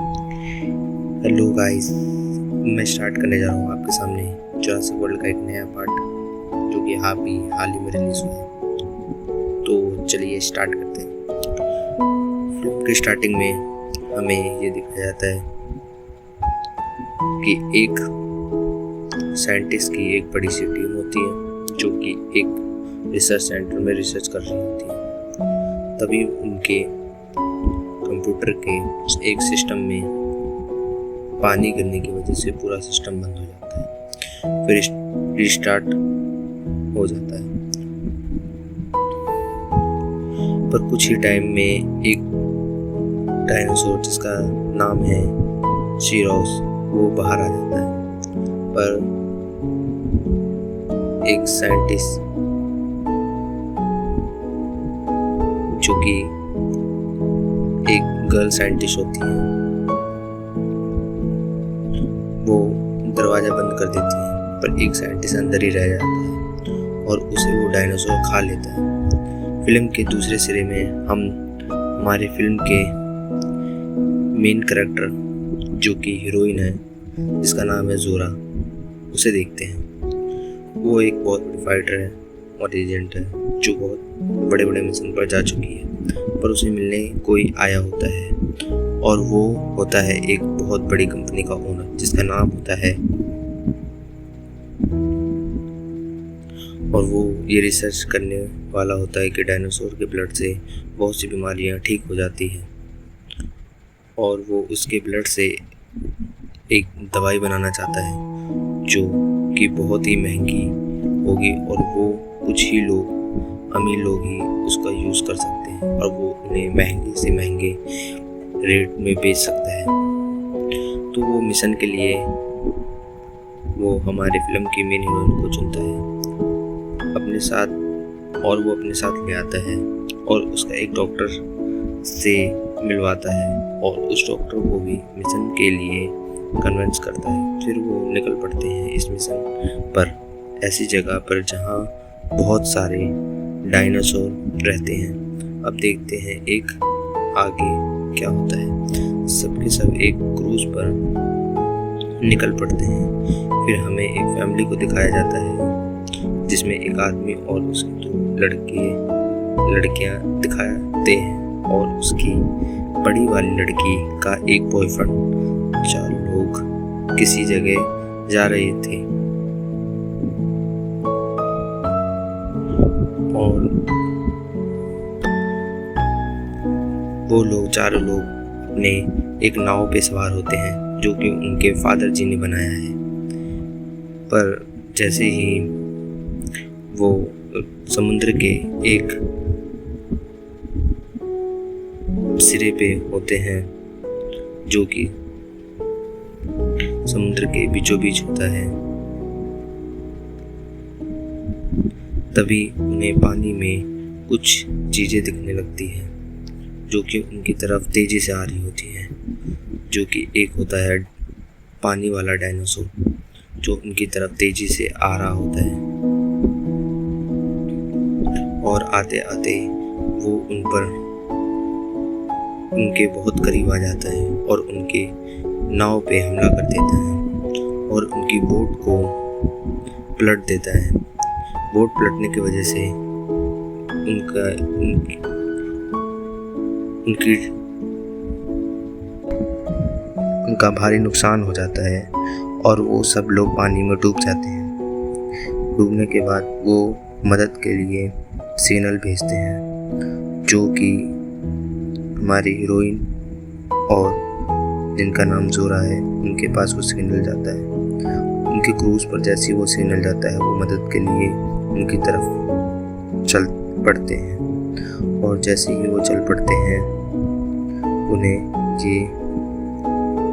Hello guys, मैं start करने जा रहा हूँ आपके सामने जुरासिक वर्ल्ड का एक नया पार्ट जो कि हाल ही में रिलीज हुआ है। तो चलिए स्टार्ट करते हैं। फिल्म के स्टार्टिंग में हमें ये दिखाया जाता है कि एक साइंटिस्ट की एक बड़ी सी टीम होती है जो कि एक रिसर्च सेंटर में रिसर्च कर रही होती है। तभी उनके कंप्यूटर के एक सिस्टम में पानी गिरने की वजह से पूरा सिस्टम बंद हो जाता है, फिर रिस्टार्ट हो जाता है। पर कुछ ही टाइम में एक डायनासोर जिसका नाम है शीरोस वो बाहर आ जाता है। पर एक साइंटिस्ट जो कि एक गर्ल साइंटिस्ट होती है वो दरवाज़ा बंद कर देती है, पर एक साइंटिस्ट अंदर ही रह जाता है और उसे वो डायनासोर खा लेता है। फिल्म के दूसरे सिरे में हम हमारे फिल्म के मेन कैरेक्टर जो कि हीरोइन है जिसका नाम है जोरा उसे देखते हैं। वो एक बहुत बड़ी फाइटर है और एजेंट है जो बहुत बड़े बड़े मिशन पर जा चुकी है, पर उसे मिलने कोई आया होता है और वो होता है एक बहुत बड़ी कंपनी का ओनर जिसका नाम होता है, और वो ये रिसर्च करने वाला होता है कि डायनासोर के ब्लड से बहुत सी बीमारियां ठीक हो जाती हैं और वो उसके ब्लड से एक दवाई बनाना चाहता है जो कि बहुत ही महंगी होगी और वो कुछ ही लोग अमीर लोग ही उसका यूज़ कर सकते हैं और वो उन्हें महंगे से महंगे रेट में बेच सकता है। तो वो मिशन के लिए वो हमारे फिल्म की मेन हीरोइन को चुनता है अपने साथ, और वो अपने साथ ले आता है और उसका एक डॉक्टर से मिलवाता है और उस डॉक्टर को भी मिशन के लिए कन्विंस करता है। फिर वो निकल पड़ते हैं इस मिशन पर, ऐसी जगह पर जहाँ बहुत सारे डायनासोर रहते हैं। अब देखते हैं एक आगे क्या होता है। सबके सब एक क्रूज पर निकल पड़ते हैं। फिर हमें एक फैमिली को दिखाया जाता है जिसमें एक आदमी और उसके दो लड़कियां दिखाते हैं और उसकी बड़ी वाली लड़की का एक बॉयफ्रेंड। 4 लोग किसी जगह जा रहे थे और वो लोग 4 लोग अपने एक नाव पे सवार होते हैं जो कि उनके फादर जी ने बनाया है। पर जैसे ही वो समुद्र के एक सिरे पे होते हैं जो कि समुद्र के बीचों बीच होता है, तभी उन्हें पानी में कुछ चीज़ें दिखने लगती हैं जो कि उनकी तरफ तेज़ी से आ रही होती हैं, जो कि एक होता है पानी वाला डायनासोर जो उनकी तरफ तेज़ी से आ रहा होता है और आते आते वो उनके बहुत करीब आ जाता है और उनके नाव पे हमला कर देता है और उनकी बोट को पलट देता है। बोट पलटने की वजह से उनका भारी नुकसान हो जाता है और वो सब लोग पानी में डूब जाते हैं। डूबने के बाद वो मदद के लिए सिग्नल भेजते हैं जो कि हमारी हीरोइन और जिनका नाम जोरा है उनके पास वो सिग्नल जाता है। उनके क्रूज पर जैसे ही वो सिग्नल जाता है वो मदद के लिए उनकी तरफ चल पड़ते हैं और जैसे ही वो चल पड़ते हैं उन्हें ये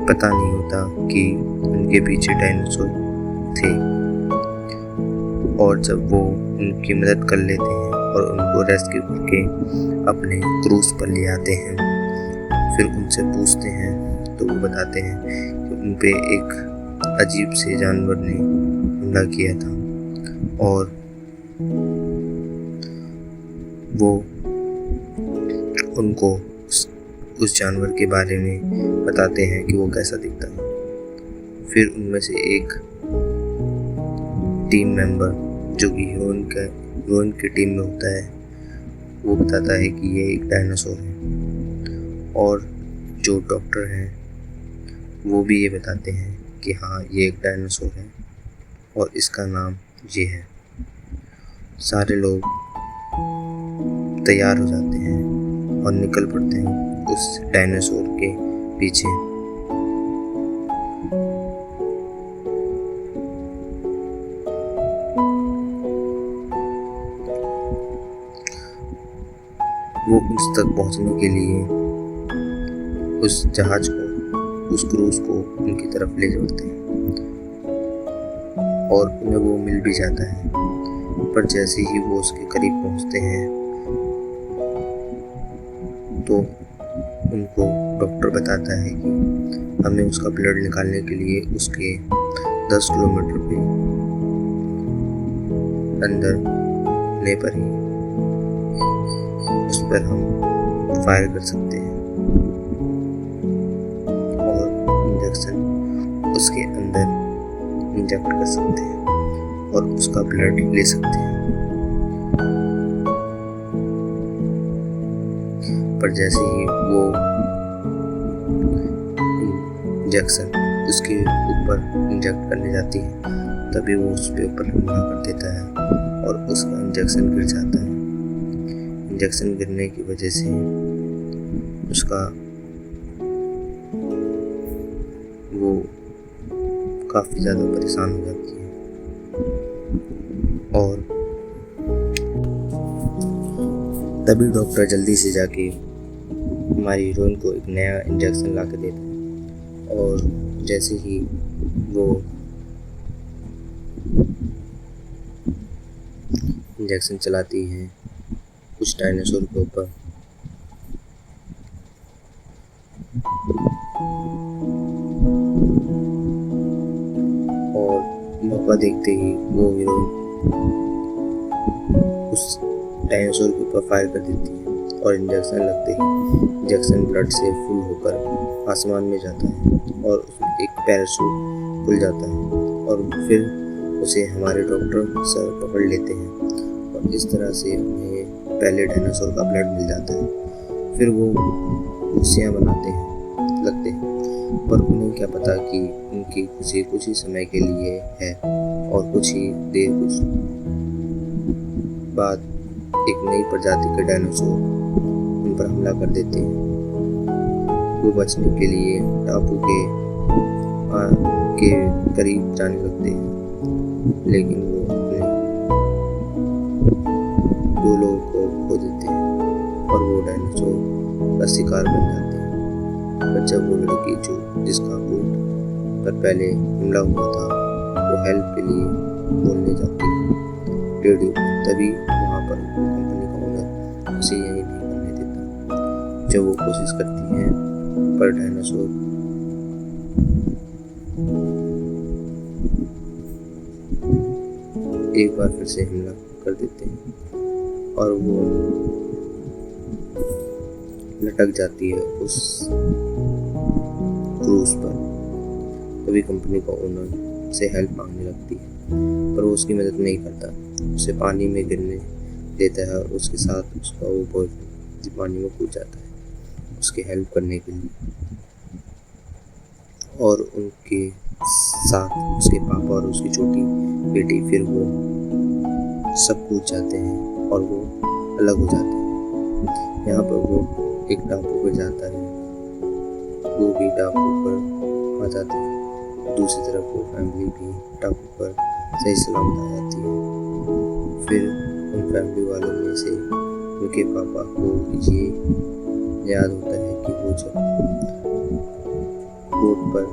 पता नहीं होता कि उनके पीछे डायनासोर थे, और जब वो उनकी मदद कर लेते हैं और उनको रेस्क्यू करके अपने क्रूज पर ले आते हैं, फिर उनसे पूछते हैं तो वो बताते हैं कि उन पे एक अजीब से जानवर ने हमला किया था और वो उनको उस जानवर के बारे में बताते हैं कि वो कैसा दिखता है। फिर उनमें से एक टीम मेंबर जो कि हीरोइन की टीम में होता है, वो बताता है कि ये एक डायनासोर है। और जो डॉक्टर हैं वो भी ये बताते हैं कि हाँ, ये एक डायनासोर है और इसका नाम ये है। सारे लोग तैयार हो जाते हैं और निकल पड़ते हैं उस डायनासोर के पीछे। वो उस तक पहुंचने के लिए उस जहाज को, उस क्रूज को उनकी तरफ ले जाते हैं और उन्हें वो मिल भी जाता है। पर जैसे ही वो उसके करीब पहुंचते हैं तो उनको डॉक्टर बताता है कि हमें उसका ब्लड निकालने के लिए उसके 10 किलोमीटर पे अंदर होने पर ही उस पर हम फायर कर सकते हैं और इंजेक्शन उसके अंदर इंजेक्ट कर सकते हैं और उसका ब्लड ले सकते हैं। पर जैसे ही वो इंजेक्शन उसके ऊपर इंजेक्ट करने जाती है, तभी वो उस पे ऊपर हमला कर देता है और उसका इंजेक्शन गिर जाता है। इंजेक्शन गिरने की वजह से उसका वो काफ़ी ज़्यादा परेशान हो जाती है और तभी डॉक्टर जल्दी से जाके हमारी हीरोइन को एक नया इंजेक्शन ला के देता है। और जैसे ही वो इंजेक्शन चलाती है उस डायनासोर के ऊपर, और मौका देखते ही वो हीरोइन उस डायनासोर के ऊपर फायर कर देती है और इंजेक्शन लगते ही इंजेक्शन ब्लड से फुल होकर आसमान में जाता है और उसमें एक पैराशूट खुल जाता है और फिर उसे हमारे डॉक्टर सर पकड़ लेते हैं और इस तरह से उन्हें पहले डायनासोर का ब्लड मिल जाता है। फिर वो खुशियाँ मनाते हैं लगते हैं, पर उन्हें क्या पता कि उनकी खुशी कुछ ही समय के लिए है और कुछ ही देर कुछ बाद एक नई प्रजाति के डायनासोर उन पर हमला कर देते हैं। वो बचने के लिए टापू के करीब जाने लगते हैं, लेकिन वो अपने 2 लोगों को खो देते हैं और वो डायनासोर का शिकार बन जाते हैं। पर जब वो लड़की जिसका ऊँट पर पहले हमला हुआ था वो हेल्प के लिए बोलने जाती है रेडियो, तभी वहाँ पर कंपनी का ओनर उसे यही नहीं करने देता। जब वो कोशिश करती है पर डायनासोर एक बार फिर से हमला कर देते हैं और वो लटक जाती है उस क्रूज पर। तभी कंपनी का ओनर से हेल्प मांगने लगती है, पर वो उसकी मदद नहीं करता। उसे पानी में गिरने देता है और उसके साथ उसका वो बॉयफ्रेंड पानी में कूद जाता है उसकी हेल्प करने के लिए। और उनके साथ उसके पापा और उसकी छोटी बेटी, फिर वो सब कूद जाते हैं और वो अलग हो जाते हैं। यहाँ पर वो एक टापू पर जाता है, वो भी टापू पर आ जाते हैं। दूसरी तरफ वो फैमिली भी टापू पर सही सलामत आ जाती है। फिर उन फैमिली वालों में से उनके पापा को ये याद होता है कि वो जब बोट पर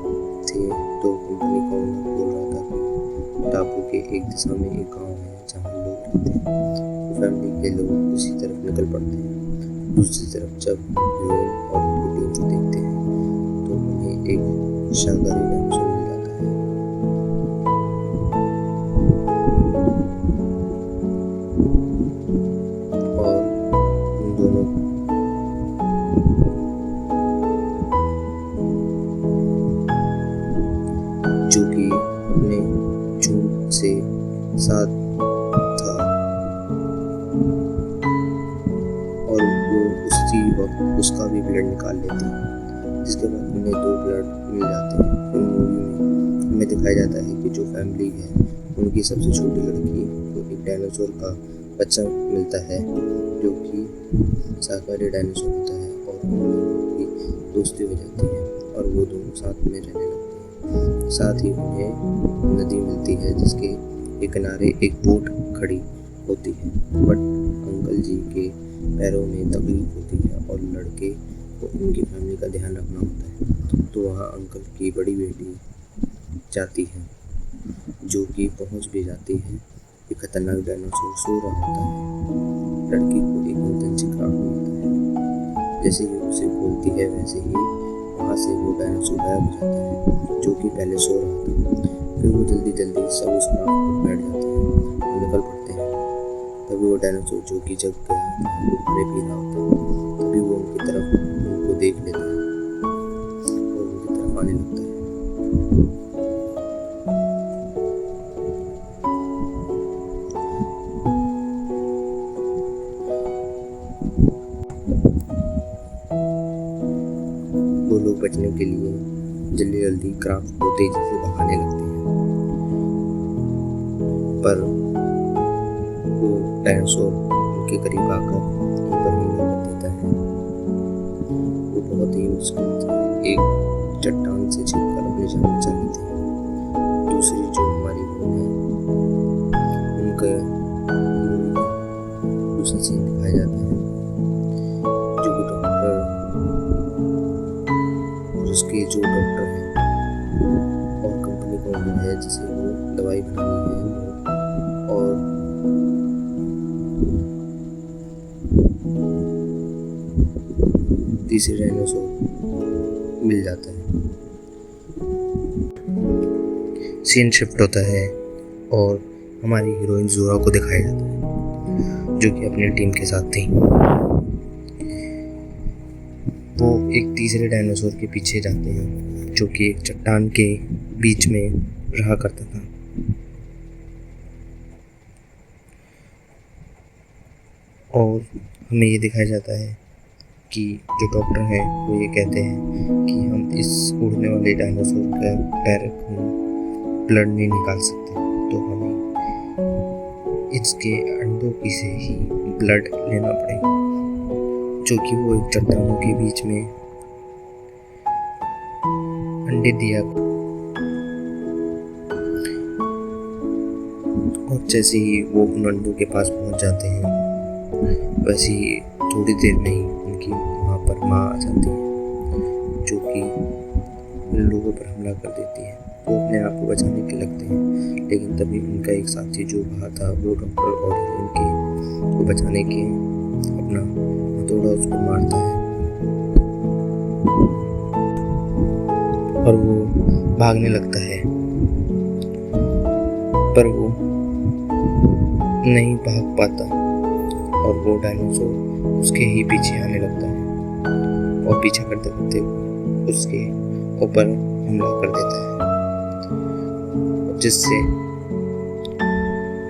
थे तो कंपनी का ओनर बोल रहा था कि टापू के एक दिशा में एक गांव है जहाँ लोग रहते हैं। तो फैमिली के लोग उसी तरफ निकल पड़ते हैं। दूसरी तरफ जब हीरोइन और उनकी टीम को देखते हैं तो उन्हें एक शाकाहारी डायनासोर मिल जाता है। और उन दोनों साथ था और वो उसी वक्त उसका भी ब्लड निकाल लेती है, जिसके बाद उन्हें 2 ब्लड मिल जाते हैं। फिर मूवी में हमें दिखाया जाता है कि जो फैमिली है उनकी सबसे छोटी लड़की को एक डायनासोर का बच्चा मिलता है जो कि शाकाहारी डायनासोर होता है, और उन दोनों की दोस्ती हो जाती है और वो दोनों साथ में रहने लगते हैं। साथ ही उन्हें नदी मिलती है जिसके एक किनारे एक बोट खड़ी होती है, बट अंकल जी के पैरों में तकलीफ होती है और लड़के को उनकी फैमिली का ध्यान रखना होता है। तो वहाँ अंकल की बड़ी बेटी जाती है जो कि पहुँच भी जाती है। एक खतरनाक डायनासोर सो रहा होता है। लड़की को एक नूतन शिकार मिलता है। जैसे ही उसे बोलती है वैसे ही वहाँ से वो डायनासोर गायब हो जाता है जो कि पहले सो रहा था। फिर वो जल्दी सब उस राफ्ट पर बैठ जाते हैं और निकल पड़ते हैं। तभी वो डायनासोर जो कि जग गया था वो खाने पी रहा होता है। तभी वो उनको देख लेता है और उनकी तरफ आने लगता है। वो लोग बचने के लिए जल्दी क्राफ्ट को तेजी से भगाने लगते हैं, पर वो डायनासोर उनके करीब आकर उन पर हमला कर देता है। वो बहुत ही मुश्किल से एक चट्टान से छिपकर अपनी जान बचा लेते हैं। दूसरी जो हमारी बहन है उनका दूसरा सीन दिखाया जाता है जो कि डॉक्टर और उसके जो डॉक्टर हैं और कंपनी का ओनर है जिसे वो दवाई बनानी है और तीसरे डायनासोर मिल जाता है। सीन शिफ्ट होता है और हमारी हीरोइन ज़ोरा को दिखाया जाता है जो कि अपनी टीम के साथ थी। वो एक तीसरे डायनासोर के पीछे जाते हैं जो कि एक चट्टान के बीच में रहा करता था। और हमें ये दिखाया जाता है कि जो डॉक्टर हैं वो ये कहते हैं कि हम इस उड़ने वाले डायनासोर का पैर ब्लड नहीं निकाल सकते, तो हमें इसके अंडों की से ही ब्लड लेना पड़ेगा, जो कि वो एक चट्टानों के बीच में अंडे दिया। और जैसे ही वो उन अंडों के पास पहुंच जाते हैं वैसे ही थोड़ी देर में ही उनकी वहाँ पर माँ आ जाती है जो कि उन लोगों पर हमला कर देती है। वो अपने आप को बचाने के लगते हैं, लेकिन तभी उनका एक साथी जो बाहर था वो डॉक्टर और उनके को बचाने के अपना हथौड़ा उस पर मारता है और वो भागने लगता है, पर वो नहीं भाग पाता और वो डायनासोर उसके ही पीछे आने लगता है और पीछा करते करते उसके ऊपर हमला कर देता है, जिससे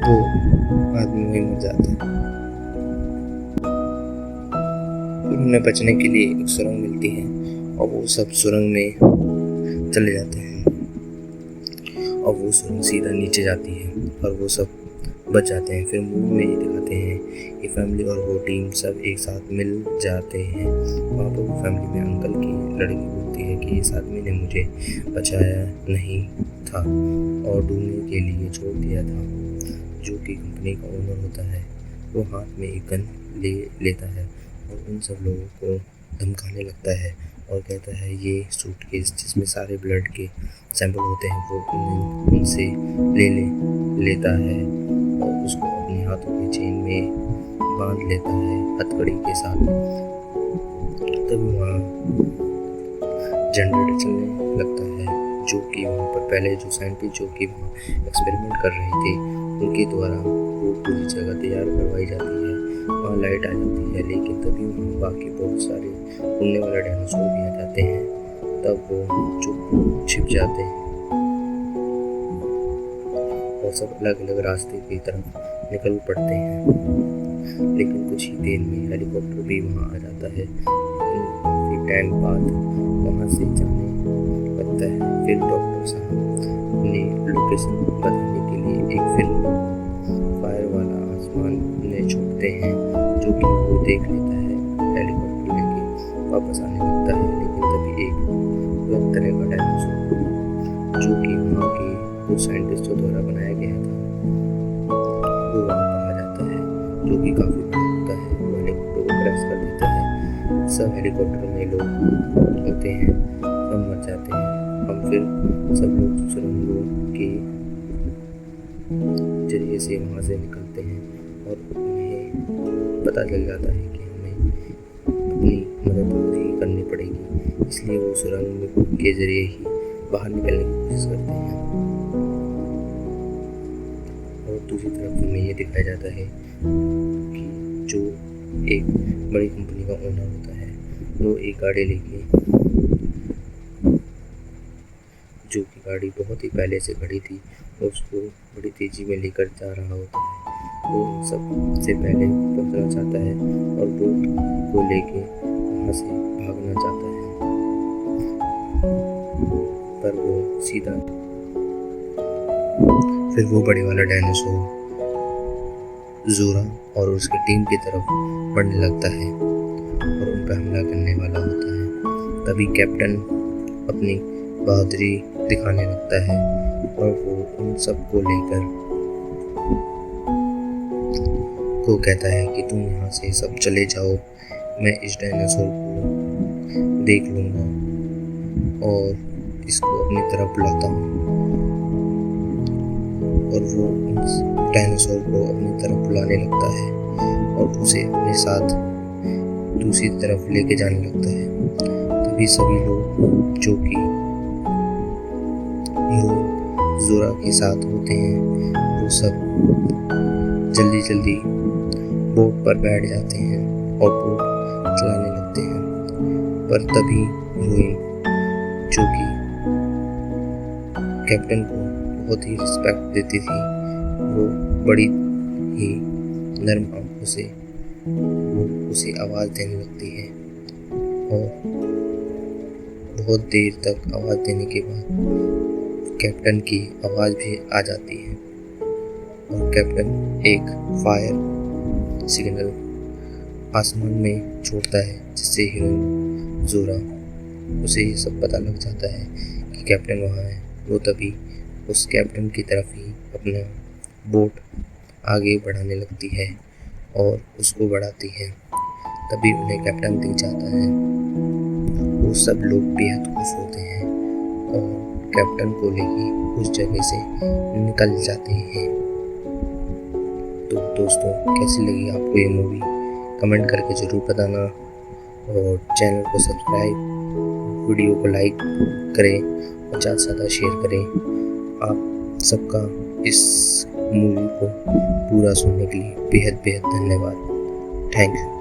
वो आदमी वहीं मर जाता है। फिर उन्हें बचने के लिए एक सुरंग मिलती है और वो सब सुरंग में चले जाते हैं और वो सुरंग सीधा नीचे जाती है और वो सब बच जाते हैं। फिर मूवी में ये दिखाते हैं कि फैमिली और वो टीम सब एक साथ मिल जाते हैं। वहाँ पर वो फैमिली में अंकल की लड़की बोलती है कि इस आदमी ने मुझे बचाया नहीं था और ढूंढने के लिए छोड़ दिया था। जो कि कंपनी का ओनर होता है वो हाथ में एक गन लेता है और उन सब लोगों को धमकाने लगता है और कहता है ये सूटकेस जिसमें सारे ब्लड के सैंपल होते हैं वो उनसे लेता है और उसको अपने हाथों के चेन में बांध लेता है हथकड़ी के साथ। तभी वहाँ जनरेटर चलने लगता है जो कि वहाँ पर पहले जो साइंटिस्ट जो कि वहाँ एक्सपेरिमेंट कर रहे थे उनके द्वारा वो पूरी जगह तैयार करवाई जाती है। वहाँ लाइट आ जाती है, लेकिन तभी वहाँ बाकी बहुत सारे उड़ने वाले डायनासोर भी आ जाते हैं। तब वो चुप छिप जाते हैं और सब अलग अलग रास्ते की तरफ निकल पड़ते हैं। लेकिन कुछ ही देर में हेलीकॉप्टर भी वहाँ आ जाता है। काफ़ी टाइम बाद वहाँ से जाने लगता है। फिर डॉक्टर साहब अपनी लोकेशन बताने के लिए एक फिल्म फायर वाला आसमान में छोड़ते हैं, जो कि वो देख लेता है। हेलीकॉप्टर लेके वापस आने लगता है, लेकिन तभी एक अलग तरह का डायनासोर, जो कि वहाँ के कुछ साइंटिस्टों द्वारा बनाया गया था, वो वहाँ पर आ जाता है, जो कि काफ़ी बड़ा होता है। वो हेलीकॉप्टर को क्रैश कर देता है। सब हेलीकॉप्टर में लोग होते हैं, सब मर जाते हैं। हम फिर सब लोग सुरंगों के जरिए से वहाँ से निकलते हैं और उन्हें पता चल जाता है कि हमें अपनी मदद खुद ही करनी पड़ेगी। इसलिए वो सुरंग के जरिए ही बाहर निकलने की कोशिश करते हैं। और दूसरी तरफ हमें ये दिखाया जाता है कि जो एक बड़ी कंपनी का ओनर होता है, वो एक गाड़ी लेके, जो कि गाड़ी बहुत ही पहले से खड़ी थी, उसको बड़ी तेज़ी में लेकर जा रहा होता है। वो सबसे पहले पहुंचना चाहता है और बोट को लेके वहाँ से भागना चाहता है, पर वो सीधा फिर वो बड़े वाला डायनासोर जोरा और उसकी टीम की तरफ बढ़ने लगता है और उन पर हमला करने वाला होता है। तभी कैप्टन अपनी बहादुरी दिखाने लगता है और वो उन सब को लेकर को कहता है कि तुम यहाँ से सब चले जाओ, मैं इस डायनासोर को देख लूँगा और इसको अपनी तरफ बुलाता हूँ। और वो उस डायनासोर को अपनी तरफ बुलाने लगता है और उसे अपने साथ दूसरी तरफ लेके जाने लगता है। तभी सभी लोग जो कि हीरो जोरा के साथ होते हैं, वो सब जल्दी जल्दी बोट पर बैठ जाते हैं और बोट चलाने लगते हैं। पर तभी हीरोइन, जो कि कैप्टन को बहुत ही रिस्पेक्ट देती थी, वो बड़ी ही नर्म आंखों से वो उसे आवाज़ देने लगती है और बहुत देर तक आवाज़ देने के बाद कैप्टन की आवाज़ भी आ जाती है और कैप्टन एक फायर सिग्नल आसमान में छोड़ता है, जिससे हीरोइन जोरा उसे ये सब पता लग जाता है कि कैप्टन वहाँ है। वो तभी उस कैप्टन की तरफ ही अपना बोट आगे बढ़ाने लगती है और उसको बढ़ाती है। तभी उन्हें कैप्टन दिख जाता है। वो सब लोग बेहद खुश होते हैं और कैप्टन को लेके उस जगह से निकल जाते हैं। तो दोस्तों, कैसी लगी आपको ये मूवी, कमेंट करके ज़रूर बताना और चैनल को सब्सक्राइब, वीडियो को लाइक करें और ज़्यादा से ज़्यादा शेयर करें। आप सबका इस मूवी को पूरा सुनने के लिए बेहद बेहद धन्यवाद। Thank you.